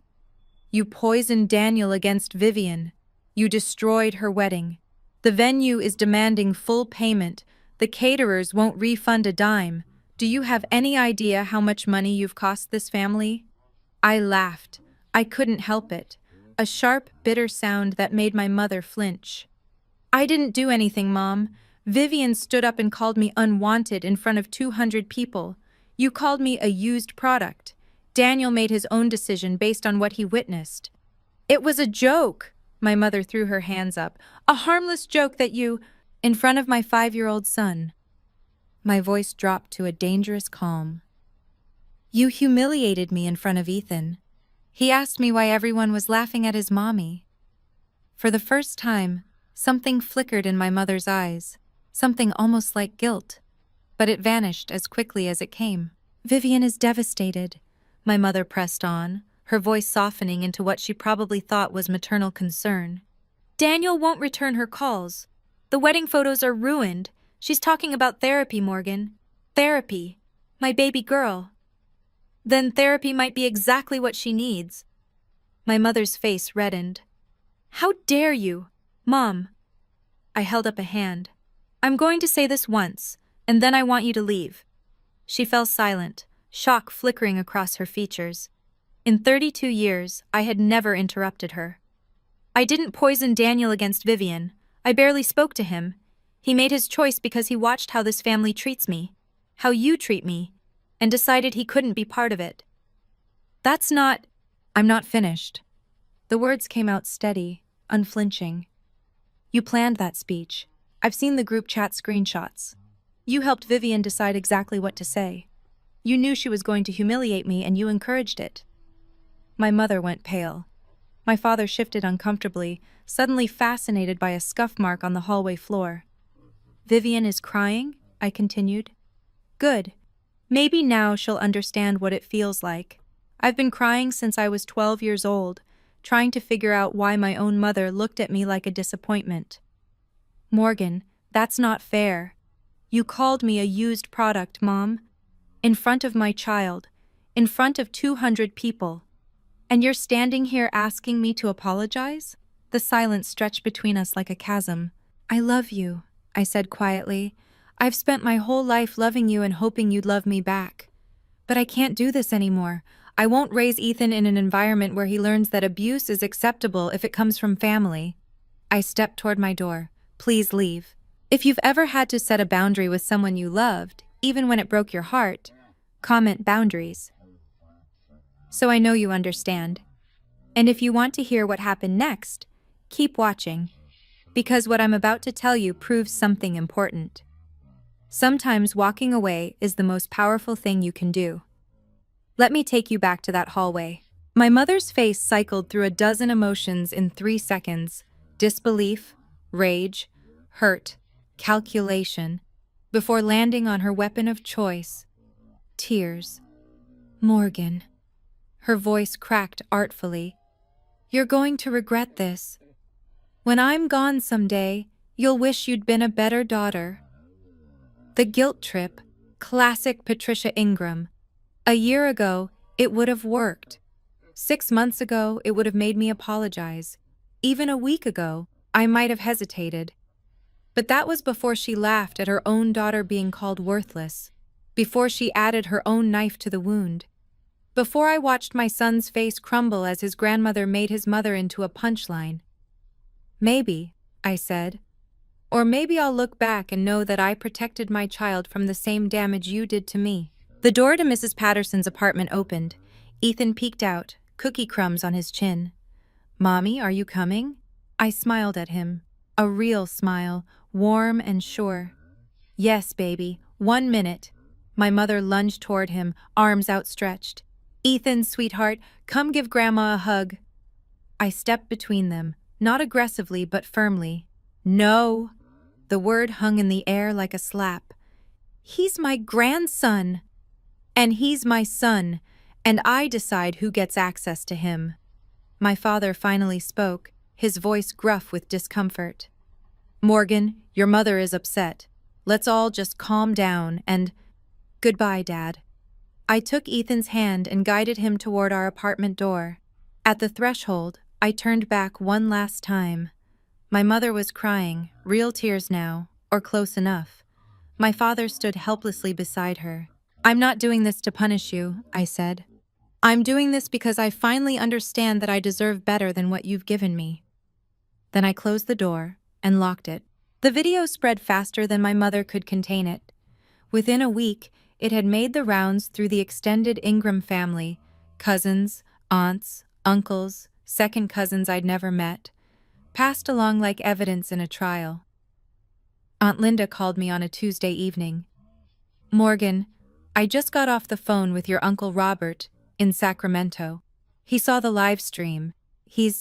You poisoned Daniel against Vivian. You destroyed her wedding. The venue is demanding full payment. The caterers won't refund a dime. Do you have any idea how much money you've cost this family?" I laughed. I couldn't help it. A sharp, bitter sound that made my mother flinch. "I didn't do anything, Mom. Vivian stood up and called me unwanted in front of 200 people. You called me a used product. Daniel made his own decision based on what he witnessed." "It was a joke," my mother threw her hands up. "A harmless joke that you—" "In front of my 5-year-old son." My voice dropped to a dangerous calm. "You humiliated me in front of Ethan. He asked me why everyone was laughing at his mommy." For the first time, something flickered in my mother's eyes, something almost like guilt, but it vanished as quickly as it came. "Vivian is devastated," my mother pressed on, her voice softening into what she probably thought was maternal concern. "Daniel won't return her calls. The wedding photos are ruined. She's talking about therapy, Morgan. Therapy. My baby girl. Then therapy might be exactly what she needs." My mother's face reddened. "How dare you? Mom." I held up a hand. "I'm going to say this once, and then I want you to leave." She fell silent, shock flickering across her features. In 32 years, I had never interrupted her. "I didn't poison Daniel against Vivian. I barely spoke to him. He made his choice because he watched how this family treats me, how you treat me, and decided he couldn't be part of it. That's not—" "I'm not finished." The words came out steady, unflinching. "You planned that speech. I've seen the group chat screenshots. You helped Vivian decide exactly what to say. You knew she was going to humiliate me and you encouraged it." My mother went pale. My father shifted uncomfortably, suddenly fascinated by a scuff mark on the hallway floor. "Vivian is crying?" I continued. "Good. Maybe now she'll understand what it feels like. I've been crying since I was 12 years old, trying to figure out why my own mother looked at me like a disappointment." "Morgan, that's not fair. You called me a used product, Mom. In front of my child, in front of 200 people. And you're standing here asking me to apologize?" The silence stretched between us like a chasm. "I love you," I said quietly. "I've spent my whole life loving you and hoping you'd love me back. But I can't do this anymore. I won't raise Ethan in an environment where he learns that abuse is acceptable if it comes from family." I stepped toward my door. "Please leave. If you've ever had to set a boundary with someone you loved, even when it broke your heart, comment boundaries. So I know you understand. And if you want to hear what happened next, keep watching. Because what I'm about to tell you proves something important. Sometimes walking away is the most powerful thing you can do. Let me take you back to that hallway." My mother's face cycled through a dozen emotions in 3 seconds: disbelief, rage, hurt, calculation, before landing on her weapon of choice: tears. "Morgan." Her voice cracked artfully. "You're going to regret this. When I'm gone someday, you'll wish you'd been a better daughter." The guilt trip, classic Patricia Ingram. A year ago, it would have worked. 6 months ago, it would have made me apologize. Even a week ago, I might have hesitated. But that was before she laughed at her own daughter being called worthless, before she added her own knife to the wound, before I watched my son's face crumble as his grandmother made his mother into a punchline. "Maybe," I said. "Or maybe I'll look back and know that I protected my child from the same damage you did to me." The door to Mrs. Patterson's apartment opened. Ethan peeked out, cookie crumbs on his chin. "Mommy, are you coming?" I smiled at him. A real smile, warm and sure. "Yes, baby. 1 minute." My mother lunged toward him, arms outstretched. "Ethan, sweetheart, come give Grandma a hug." I stepped between them, not aggressively but firmly. "No." The word hung in the air like a slap. "He's my grandson. And he's my son, and I decide who gets access to him." My father finally spoke, his voice gruff with discomfort. "Morgan, your mother is upset. Let's all just calm down and—" "Goodbye, Dad." I took Ethan's hand and guided him toward our apartment door. At the threshold, I turned back one last time. My mother was crying, real tears now, or close enough. My father stood helplessly beside her. "I'm not doing this to punish you," I said. "I'm doing this because I finally understand that I deserve better than what you've given me." Then I closed the door and locked it. The video spread faster than my mother could contain it. Within a week, it had made the rounds through the extended Ingram family: cousins, aunts, uncles, second cousins I'd never met, passed along like evidence in a trial. Aunt Linda called me on a Tuesday evening. "Morgan, I just got off the phone with your Uncle Robert in Sacramento. He saw the live stream. He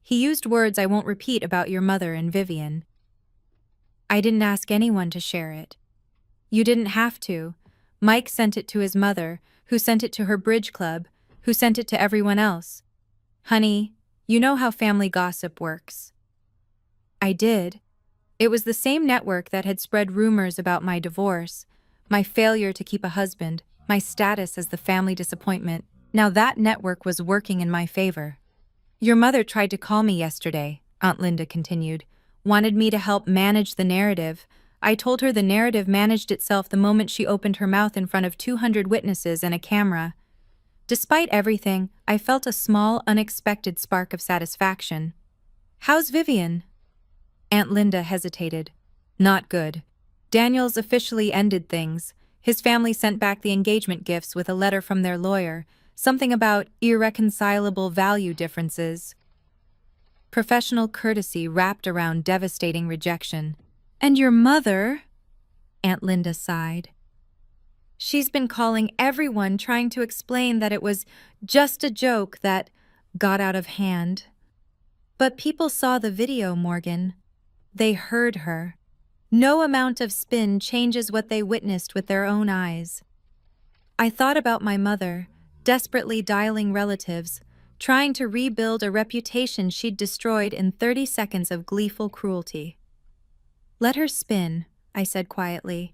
used words I won't repeat about your mother and Vivian. I didn't ask anyone to share it. You didn't have to. Mike sent it to his mother, who sent it to her bridge club, who sent it to everyone else. Honey, you know how family gossip works." I did. It was the same network that had spread rumors about my divorce, my failure to keep a husband, my status as the family disappointment. Now that network was working in my favor. "Your mother tried to call me yesterday," Aunt Linda continued, "wanted me to help manage the narrative. I told her the narrative managed itself the moment she opened her mouth in front of 200 witnesses and a camera. Despite everything, I felt a small, unexpected spark of satisfaction. "How's Vivian?" Aunt Linda hesitated. "Not good. Daniel's officially ended things. His family sent back the engagement gifts with a letter from their lawyer, something about irreconcilable value differences. Professional courtesy wrapped around devastating rejection. And your mother?" Aunt Linda sighed. "She's been calling everyone, trying to explain that it was just a joke that got out of hand. But people saw the video, Morgan. They heard her. No amount of spin changes what they witnessed with their own eyes." I thought about my mother, desperately dialing relatives, trying to rebuild a reputation she'd destroyed in 30 seconds of gleeful cruelty. "Let her spin," I said quietly.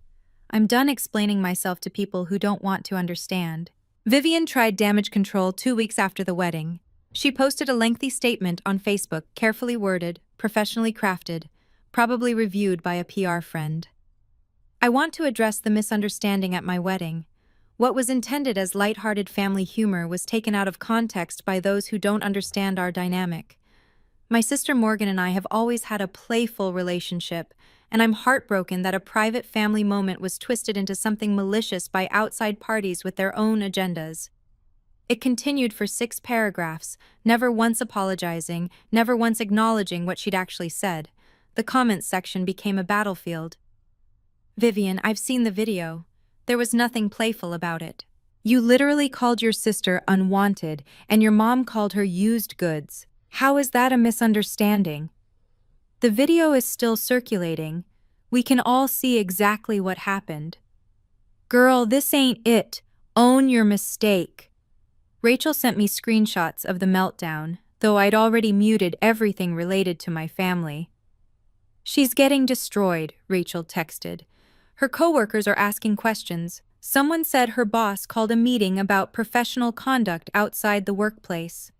"I'm done explaining myself to people who don't want to understand." Vivian tried damage control 2 weeks after the wedding. She posted a lengthy statement on Facebook, carefully worded, professionally crafted. probably reviewed by a PR friend. I want to address the misunderstanding at my wedding. What was intended as lighthearted family humor was taken out of context by those who don't understand our dynamic. My sister Morgan and I have always had a playful relationship, and I'm heartbroken that a private family moment was twisted into something malicious by outside parties with their own agendas. It continued for 6 paragraphs, never once apologizing, never once acknowledging what she'd actually said. The comments section became a battlefield. Vivian, I've seen the video. There was nothing playful about it. You literally called your sister unwanted, and your mom called her used goods. How is that a misunderstanding? The video is still circulating. We can all see exactly what happened. Girl, this ain't it. Own your mistake. Rachel sent me screenshots of the meltdown, though I'd already muted everything related to my family. She's getting destroyed, Rachel texted. Her coworkers are asking questions. Someone said her boss called a meeting about professional conduct outside the workplace.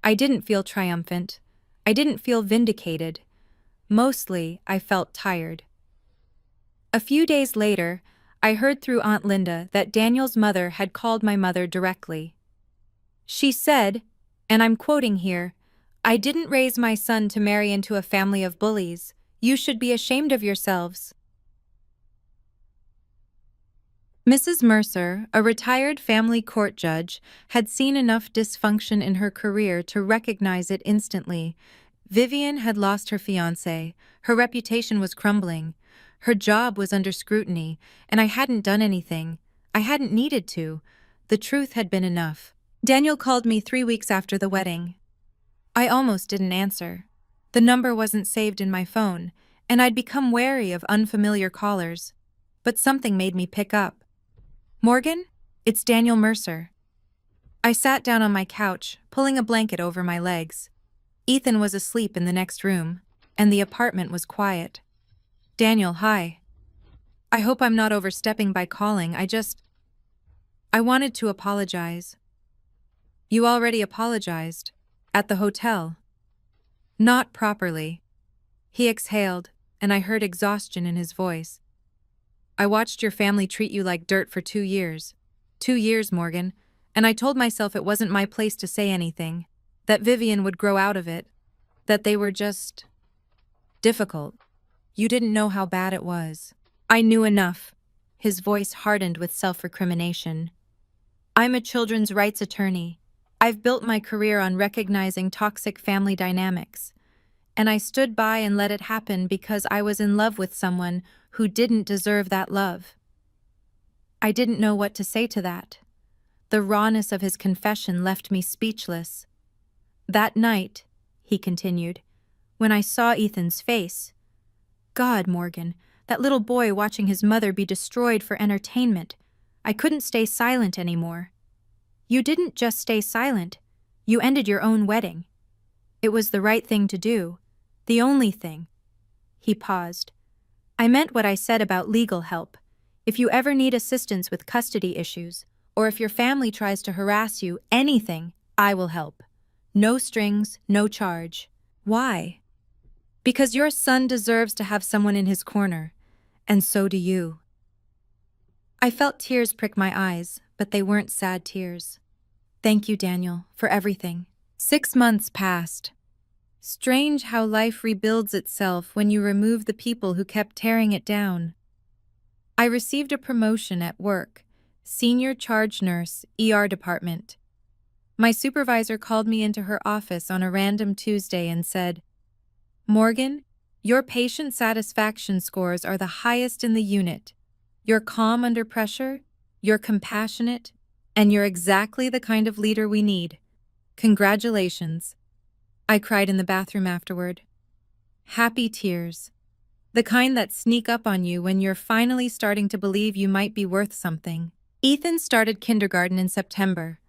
I didn't feel triumphant. I didn't feel vindicated. Mostly, I felt tired. A few days later, I heard through Aunt Linda that Daniel's mother had called my mother directly. She said, and I'm quoting here, "I didn't raise my son to marry into a family of bullies. You should be ashamed of yourselves." Mrs. Mercer, a retired family court judge, had seen enough dysfunction in her career to recognize it instantly. Vivian had lost her fiancé, her reputation was crumbling, her job was under scrutiny, and I hadn't done anything. I hadn't needed to. The truth had been enough. Daniel called me 3 weeks after the wedding. I almost didn't answer. The number wasn't saved in my phone, and I'd become wary of unfamiliar callers. But something made me pick up. "Morgan, it's Daniel Mercer." I sat down on my couch, pulling a blanket over my legs. Ethan was asleep in the next room, and the apartment was quiet. "Daniel, hi. I hope I'm not overstepping by calling. I wanted to apologize." "You already apologized. At the hotel." "Not properly." He exhaled, and I heard exhaustion in his voice. "I watched your family treat you like dirt for 2 years. 2 years, Morgan, and I told myself it wasn't my place to say anything, that Vivian would grow out of it, that they were just difficult. You didn't know how bad it was." "I knew enough." His voice hardened with self-recrimination. "I'm a children's rights attorney. I've built my career on recognizing toxic family dynamics. And I stood by and let it happen because I was in love with someone who didn't deserve that love." I didn't know what to say to that. The rawness of his confession left me speechless. "That night," he continued, "when I saw Ethan's face, God, Morgan, that little boy watching his mother be destroyed for entertainment, I couldn't stay silent anymore." "You didn't just stay silent. You ended your own wedding. It was the right thing to do. The only thing." He paused. "I meant what I said about legal help. If you ever need assistance with custody issues, or if your family tries to harass you, anything, I will help. No strings, no charge." "Why?" "Because your son deserves to have someone in his corner, and so do you." I felt tears prick my eyes, but they weren't sad tears. "Thank you, Daniel, for everything." 6 months passed. Strange how life rebuilds itself when you remove the people who kept tearing it down. I received a promotion at work, senior charge nurse, ER department. My supervisor called me into her office on a random Tuesday and said, "Morgan, your patient satisfaction scores are the highest in the unit. You're calm under pressure, you're compassionate, and you're exactly the kind of leader we need. Congratulations." I cried in the bathroom afterward. Happy tears. The kind that sneak up on you when you're finally starting to believe you might be worth something. Ethan started kindergarten in September.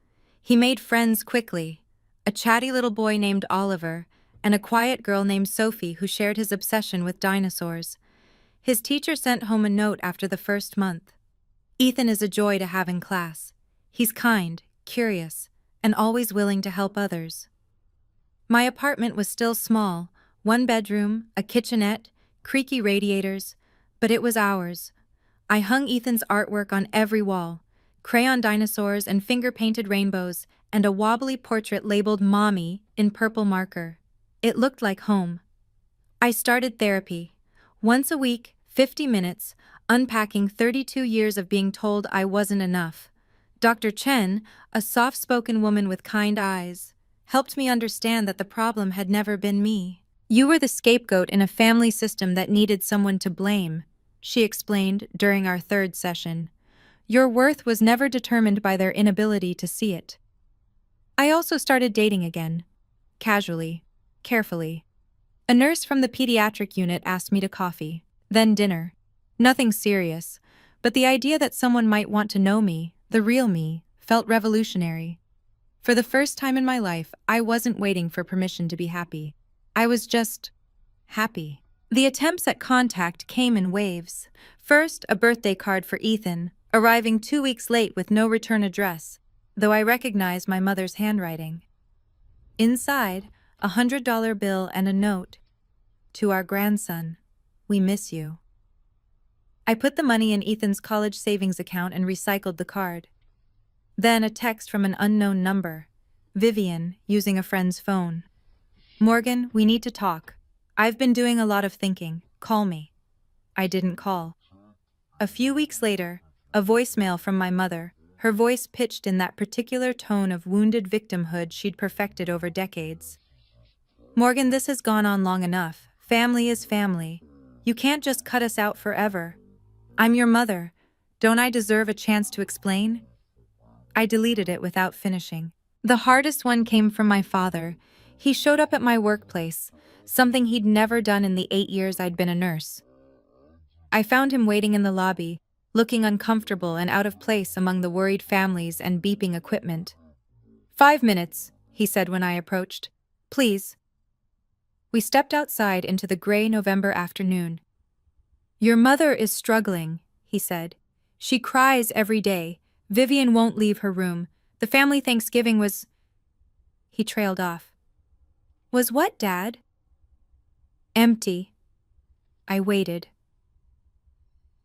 He made friends quickly, a chatty little boy named Oliver, and a quiet girl named Sophie who shared his obsession with dinosaurs. His teacher sent home a note after the first month. "Ethan is a joy to have in class. He's kind, curious, and always willing to help others." My apartment was still small, One bedroom, a kitchenette, creaky radiators, but it was ours. I hung Ethan's artwork on every wall, crayon dinosaurs and finger-painted rainbows, and a wobbly portrait labeled Mommy in purple marker. It looked like home. I started therapy. Once a week, 50 minutes, unpacking 32 years of being told I wasn't enough. Dr. Chen, a soft-spoken woman with kind eyes, helped me understand that the problem had never been me. You were the scapegoat in a family system that needed someone to blame, she explained during our third session. Your worth was never determined by their inability to see it. I also started dating again. Casually. Carefully. A nurse from the pediatric unit asked me to coffee, then dinner. Nothing serious, but the idea that someone might want to know me, the real me, felt revolutionary. For the first time in my life, I wasn't waiting for permission to be happy. I was just happy. The attempts at contact came in waves. First, a birthday card for Ethan, arriving 2 weeks late with no return address, though I recognized my mother's handwriting. Inside, $100 bill and a note. To our grandson, we miss you. I put the money in Ethan's college savings account and recycled the card. Then a text from an unknown number. Vivian, using a friend's phone. Morgan, we need to talk. I've been doing a lot of thinking. Call me. I didn't call. A few weeks later, a voicemail from my mother, her voice pitched in that particular tone of wounded victimhood she'd perfected over decades. Morgan, this has gone on long enough. Family is family. You can't just cut us out forever. I'm your mother. Don't I deserve a chance to explain? I deleted it without finishing. The hardest one came from my father. He showed up at my workplace, something he'd never done in the 8 years I'd been a nurse. I found him waiting in the lobby, looking uncomfortable and out of place among the worried families and beeping equipment. 5 minutes, he said when I approached. Please. We stepped outside into the gray November afternoon. Your mother is struggling, he said. She cries every day. Vivian won't leave her room. The family Thanksgiving was... He trailed off. Was what, Dad? Empty. I waited.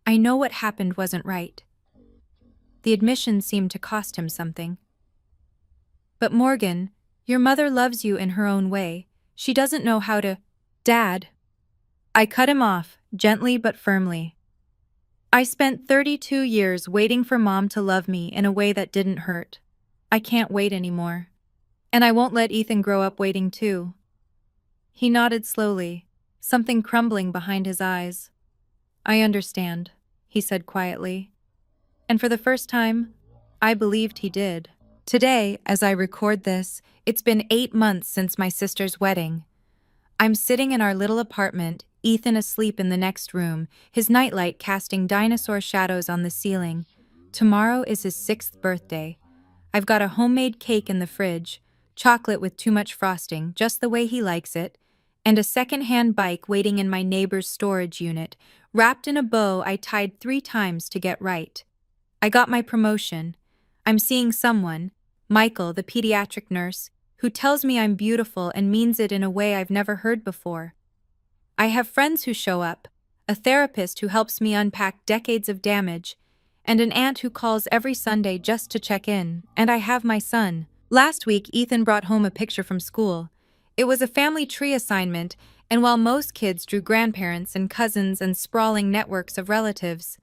I know what happened wasn't right. The admission seemed to cost him something. But Morgan, your mother loves you in her own way. She doesn't know how to... Dad. I cut him off, gently but firmly. I spent 32 years waiting for Mom to love me in a way that didn't hurt. I can't wait anymore. And I won't let Ethan grow up waiting too. He nodded slowly, something crumbling behind his eyes. I understand, he said quietly. And for the first time, I believed he did. Today, as I record this, it's been 8 months since my sister's wedding. I'm sitting in our little apartment, Ethan asleep in the next room, his nightlight casting dinosaur shadows on the ceiling. Tomorrow is his 6th birthday. I've got a homemade cake in the fridge, chocolate with too much frosting, just the way he likes it, and a second-hand bike waiting in my neighbor's storage unit, wrapped in a bow I tied 3 times to get right. I got my promotion. I'm seeing someone, Michael, the pediatric nurse, who tells me I'm beautiful and means it in a way I've never heard before. I have friends who show up, a therapist who helps me unpack decades of damage, and an aunt who calls every Sunday just to check in, and I have my son. Last week, Ethan brought home a picture from school. It was a family tree assignment, and while most kids drew grandparents and cousins and sprawling networks of relatives,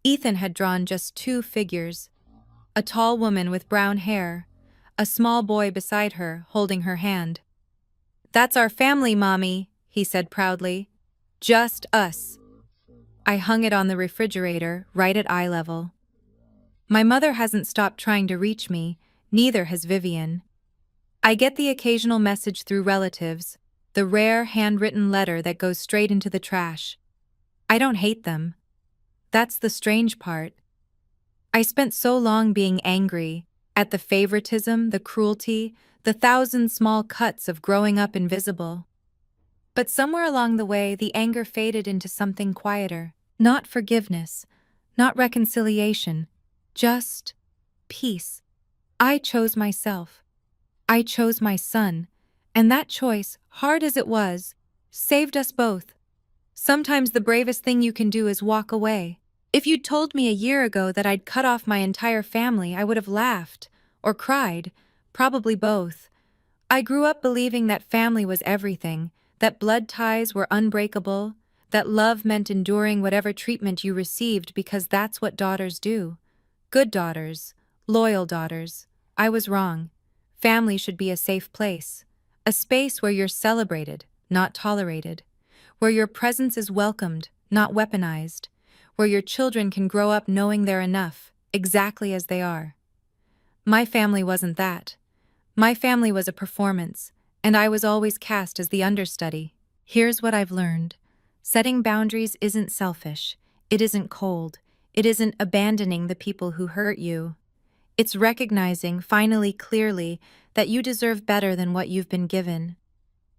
Ethan had drawn just 2 figures. A tall woman with brown hair, a small boy beside her, holding her hand. That's our family, Mommy, he said proudly. Just us. I hung it on the refrigerator, right at eye level. My mother hasn't stopped trying to reach me, neither has Vivian. I get the occasional message through relatives, the rare handwritten letter that goes straight into the trash. I don't hate them. That's the strange part. I spent so long being angry at the favoritism, the cruelty, the 1,000 small cuts of growing up invisible. But somewhere along the way, the anger faded into something quieter. Not forgiveness, not reconciliation, just peace. I chose myself. I chose my son, and that choice, hard as it was, Saved us both. Sometimes the bravest thing you can do is walk away. If you'd told me a year ago that I'd cut off my entire family, I would have laughed. Or cried. Probably both. I grew up believing that family was everything, that blood ties were unbreakable, that love meant enduring whatever treatment you received because that's what daughters do. Good daughters. Loyal daughters. I was wrong. Family should be a safe place. A space where you're celebrated, not tolerated. Where your presence is welcomed, not weaponized. Where your children can grow up knowing they're enough, exactly as they are. My family wasn't that. My family was a performance, and I was always cast as the understudy. Here's what I've learned. Setting boundaries isn't selfish. It isn't cold. It isn't abandoning the people who hurt you. It's recognizing, finally clearly, that you deserve better than what you've been given.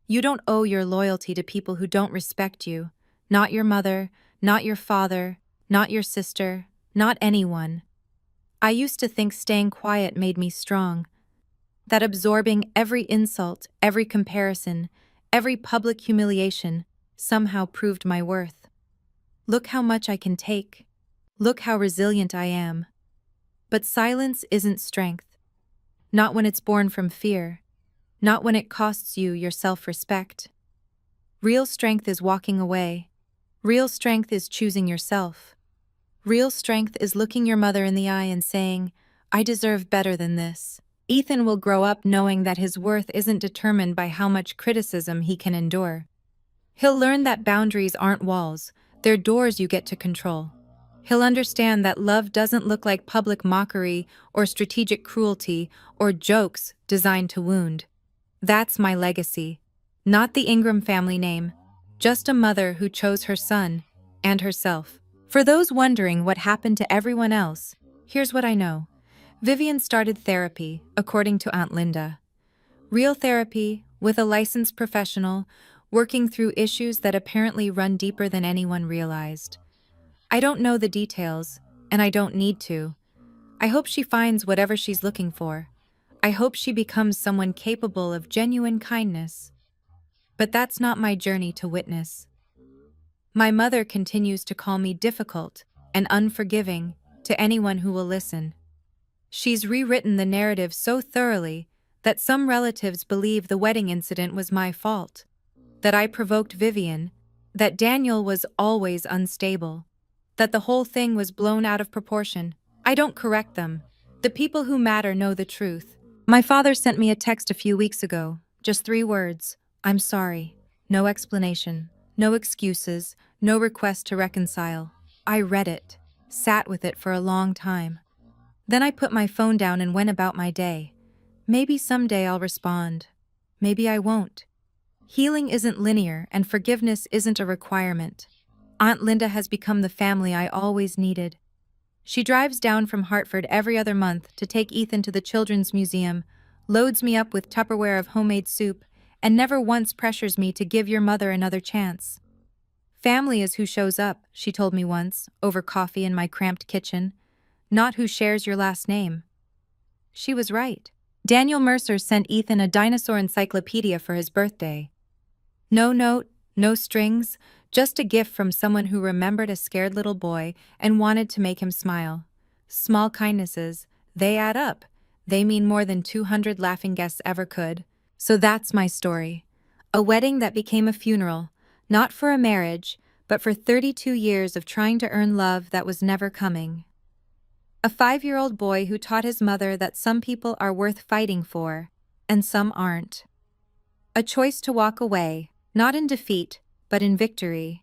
You don't owe your loyalty to people who don't respect you. Not your mother, not your father, not your sister, not anyone. I used to think staying quiet made me strong. That absorbing every insult, every comparison, every public humiliation somehow proved my worth. Look how much I can take. Look how resilient I am. But silence isn't strength. Not when it's born from fear. Not when it costs you your self-respect. Real strength is walking away. Real strength is choosing yourself. Real strength is looking your mother in the eye and saying, I deserve better than this. Ethan will grow up knowing that his worth isn't determined by how much criticism he can endure. He'll learn that boundaries aren't walls, they're doors you get to control. He'll understand that love doesn't look like public mockery or strategic cruelty or jokes designed to wound. That's my legacy. Not the Ingram family name, just a mother who chose her son and herself. For those wondering what happened to everyone else, here's what I know. Vivian started therapy, according to Aunt Linda. Real therapy, with a licensed professional, working through issues that apparently run deeper than anyone realized. I don't know the details, and I don't need to. I hope she finds whatever she's looking for. I hope she becomes someone capable of genuine kindness. But that's not my journey to witness. My mother continues to call me difficult and unforgiving to anyone who will listen. She's rewritten the narrative so thoroughly that some relatives believe the wedding incident was my fault, that I provoked Vivian, that Daniel was always unstable, that the whole thing was blown out of proportion. I don't correct them. The people who matter know the truth. My father sent me a text a few weeks ago, just 3 words. I'm sorry. No explanation, no excuses, no request to reconcile. I read it, sat with it for a long time. Then I put my phone down and went about my day. Maybe someday I'll respond. Maybe I won't. Healing isn't linear and forgiveness isn't a requirement. Aunt Linda has become the family I always needed. She drives down from Hartford every other month to take Ethan to the Children's Museum, loads me up with Tupperware of homemade soup, and never once pressures me to give your mother another chance. Family is who shows up, she told me once, over coffee in my cramped kitchen, not who shares your last name. She was right. Daniel Mercer sent Ethan a dinosaur encyclopedia for his birthday. No note, no strings, just a gift from someone who remembered a scared little boy and wanted to make him smile. Small kindnesses, they add up. They mean more than 200 laughing guests ever could. So that's my story. A wedding that became a funeral, not for a marriage, but for 32 years of trying to earn love that was never coming. A 5-year-old boy who taught his mother that some people are worth fighting for, and some aren't. A choice to walk away, not in defeat, but in victory.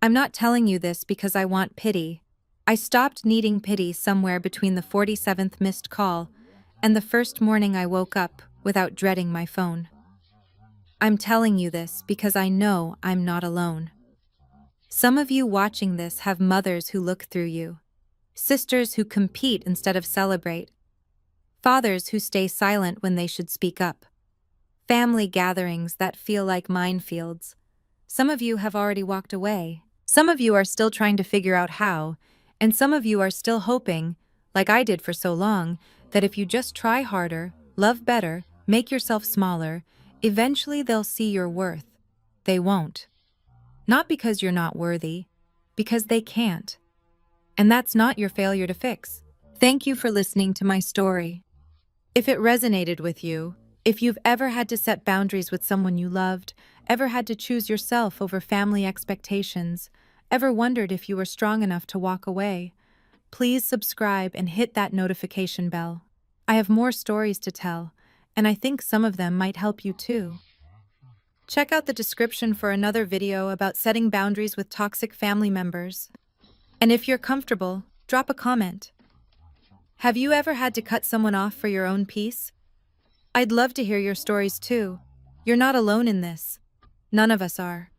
I'm not telling you this because I want pity. I stopped needing pity somewhere between the 47th missed call and the first morning I woke up without dreading my phone. I'm telling you this because I know I'm not alone. Some of you watching this have mothers who look through you, sisters who compete instead of celebrate, fathers who stay silent when they should speak up, family gatherings that feel like minefields. Some of you have already walked away. Some of you are still trying to figure out how, and some of you are still hoping, like I did for so long, that if you just try harder, love better, make yourself smaller, eventually they'll see your worth. They won't. Not because you're not worthy, because they can't. And that's not your failure to fix. Thank you for listening to my story. If it resonated with you, if you've ever had to set boundaries with someone you loved, ever had to choose yourself over family expectations, ever wondered if you were strong enough to walk away, please subscribe and hit that notification bell. I have more stories to tell, and I think some of them might help you too. Check out the description for another video about setting boundaries with toxic family members. And if you're comfortable, drop a comment. Have you ever had to cut someone off for your own peace? I'd love to hear your stories too. You're not alone in this. None of us are.